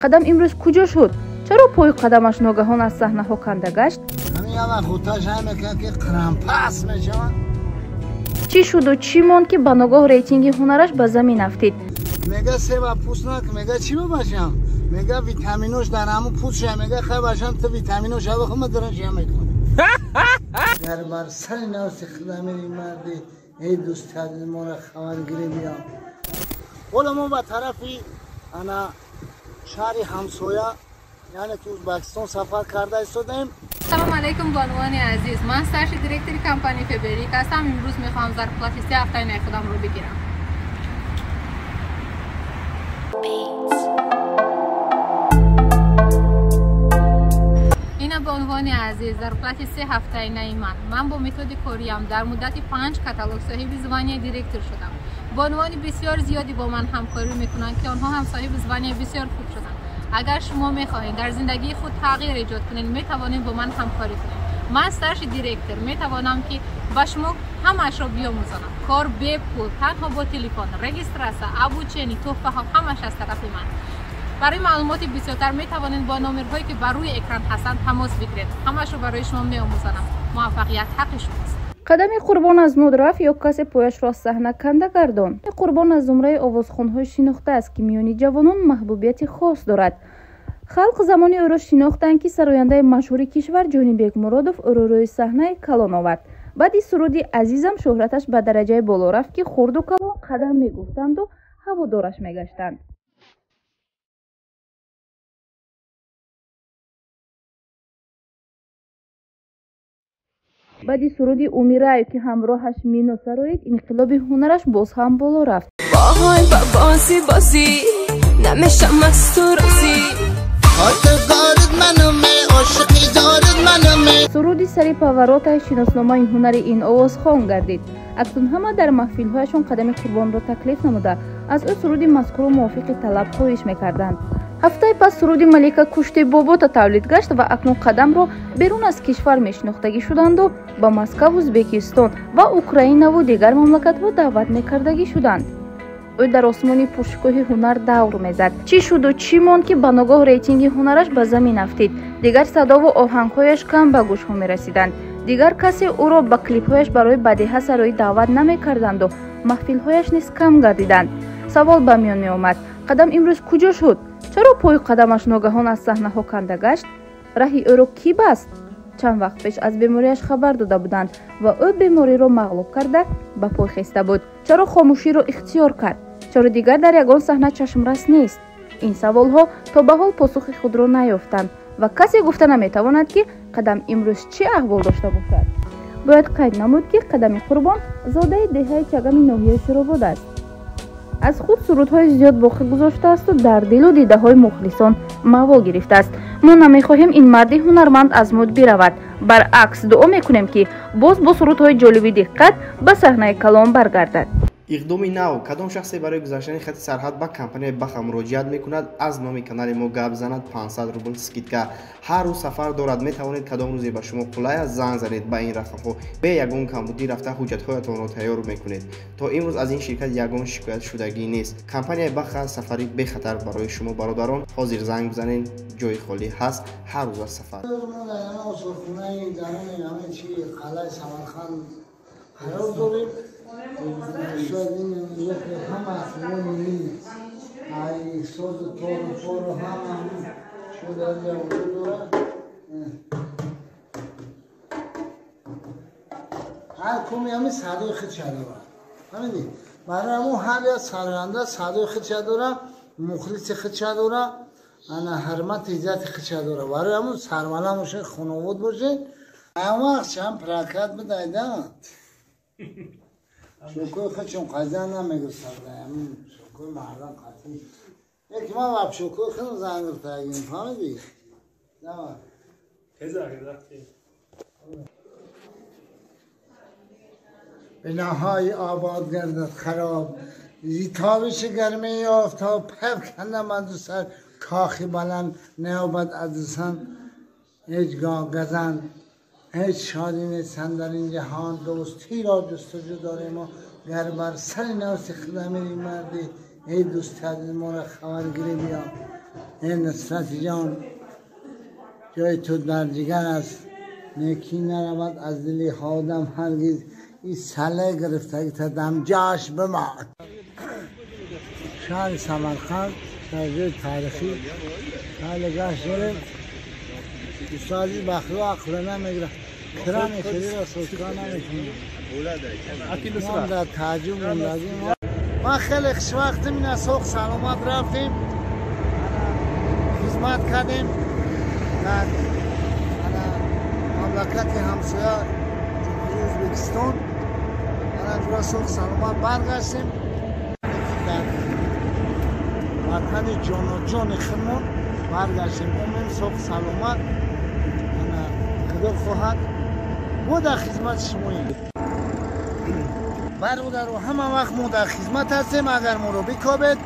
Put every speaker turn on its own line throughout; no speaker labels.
قدم امروز کجا شد؟ چرا پای قدمش ناگهان از صحنه‌ها کنده گشت؟ چی شد و چی ماند که به ناگاه ریتینگ هنرش به زمین افتید؟
میگه سبب پوست نک، میگه چی باشم؟ میگه ویتامینوش در همون پوست شه، میگه خیلی باشم تو ویتامینوش ها بخوام درنش هم میکنه. در بر سر ناس خدمه این مردی ای دوست عزیز ما را خبرگیری بیام. خودمون به طرفی انا شهر همسایه یعنی تو ازبکستان سفر کرده ایستادیم.
سلام علیکم بانوان عزیز، من سرش دیرکتری کمپانی فبریک هستم. امروز میخوام ظرف پلاستیکی هفته نای خودم رو بگیرم. این بانوان عزیز ظرف پلاستیکی هفته نای من با متد کاریم در مدت 5 کاتالوگ صاحب زبانی دیرکتر شدم. بانوان بسیار زیادی با من همکاری میکنن که آنها هم صاحب زبانی بسیار خوب شدن. اگر شما میخواهید در زندگی خود تغییر ایجاد کنید میتوانید با من همکاری کنید. من سرش دیرکتر میتوانم که با شما همش را بیاموزم. کار به پول، تنها با تلفن، رجیستراسیون، ابوچینی، تحفه ها همش از طرف من. برای معلومات بیشتر میتوانید با نمرهایی که بر روی اکران هستند تماس بگیرید. همش را برای شما میآموزم. موفقیت حق شماست.
قدم قربان از مد رفت یا کسی پایش را صحنه کنده گرداند. قربان از زمره آوازخوان‌های شناخته است که میانی جوانان محبوبیت خاص دارد. خلق زمانی او را شناختند که سراینده مشهور کشور جانی بیگ مرادов او را روی صحنه کلان آورد. بعد سرودی عزیزم شهرتش به درجه بالا رفت که خرد و کلان قدم میگفتند و هوادارش میگشتند. بعد سرودی امیرای که همراهش مینو سرایید انقلاب هنرش باز هم بالا رفت.
باهای باسی باسی نمیشم از تو راضی
سرودی سری پاورات شناسنامه هنری این آوازخوان گردید. اکنون همه در محفل‌هایشان قدم قربان را تکلیف نموده از او سرودی مذکور و موافق طلب خواهش میکردند. هفته پس سرودی ملیکا کشتی بابا تا تولید گشت و اکنون قدم را بیرون از کشور میشناختگی شدند و با مسکو، ازبکستان و اوکراین و دیگر مملکت‌ها دعوت میکردگی شدند. او در آسمانی پرشکوه هنر دور میزد. چی شد و چی ماند که به ناگاه ریتینگ هنرش به زمین افتید؟ دیگر صدا و آهنگ‌هایش کم به گوش‌ها می‌رسیدند. دیگر کسی او را با کلیپ‌هایش برای بدیهه سرایی دعوت نمی‌کردند و محفل‌هایش نیز کم گردیدند. سوال به میان می‌آمد: قدم امروز کجا شد؟ چرا پای قدمش ناگهان از صحنه‌ها کنده گشت؟ راهی او را کی بست؟ چند وقت پیش از بیماریش خبر داده بودند و او بیماری را مغلوب کرده به پای خسته بود. چرا خاموشی را اختیار کرد؟ چرا دیگر در یگان صحنه چشمرس نیست؟ این سوال‌ها تا به حال پاسخ خود را نیافتند و کسی گفته نمی‌تواند که قدم امروز چه احوال داشته باشد. باید قید نمود که قدم قربان زاده دهه چگم ناحیه شیرآباد است. از خود سرودهای زیاد باقی گذاشته است و در دل و دیده های مخلصان موا گرفته است. ما نمی‌خواهیم این مرد هنرمند از مد برود، برعکس دعا می‌کنیم که باز با سرودهای جالبی دقت به صحنه کلان برگردد.
اقدامی نو کدام شخصی برای گذشتن خط سرحد به کمپانی بخ مراجعت میکند از نام کانال ما گپ زند 500 روبل سکیدکا هر روز سفر دارد. میتوانید کدام روزی به شما قلای از زنگ زنید به این رقم ها به یگان کمبودی رفته حجت هایتان را تیار میکنید. تا امروز از این شرکت یگان شکایت شدگی نیست. کمپانی بخ سفری به خطر برای شما برادران. حاضر زنگ بزنید، جای خالی هست هر روز از سفر.
شاید این امروز هم اصلونی ای سوز طور هم شده از یه دورا هر کمی همی صدای خود شده برد همینی برای همون هر یک سرانده صدای خود شده داره مخلص خود شده داره انا حرمت ایزت خود شده داره برای همون سرماله باشه خانواد باشه همه وقت چند پراکت بدایدن شوکوی خود چون قضا نمیگسترده همین شوکوی مردم قطعی یکی ما واب شوکوی خود زنگر تاگیم فهمیدی؟ نمار بناهای آباد گردد خراب زیتابش گرمی آفتاب پف کندم از سر کاخی بلند نیابد از سن هیچ گاه گزن هیچ شادی نیستن در این جهان دوستی را جستجو داریم و گر بر سر ناس خدمه این مردی ای دوست عزیز ما را خبرگیری بیام. این نصرت جان جای تو در جگر است، نیکی نرود از دل آدم هرگز. این سله گرفته تا دم جاش بماد. شهر سمرقند شهر تاریخی شهر گشت داریم. استادی بخلو عقل نمیگره، کرانی خیلی را سوچکا نمیکنه. ما در تعجب موندگیم. ما خیلی خوش وقت من سوق سلامت رفتیم، خدمت کردیم در مملکت همسایه ازبکستان. ما سوق سلامت برگشتیم در وطن جان و جان خودمون برگشتیم. امین سوق سلامت خدا خواهد ما در خدمت شماییم. برادر و همه وقت ما در خدمت هستیم. اگر ما رو بکابید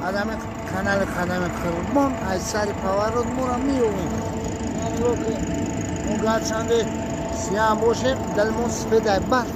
آدم کانال قدم خرمون از سر پاورود ما رو میرویم. یعنی رو که ما گرچنده سیاه باشیم دلمون سفید برف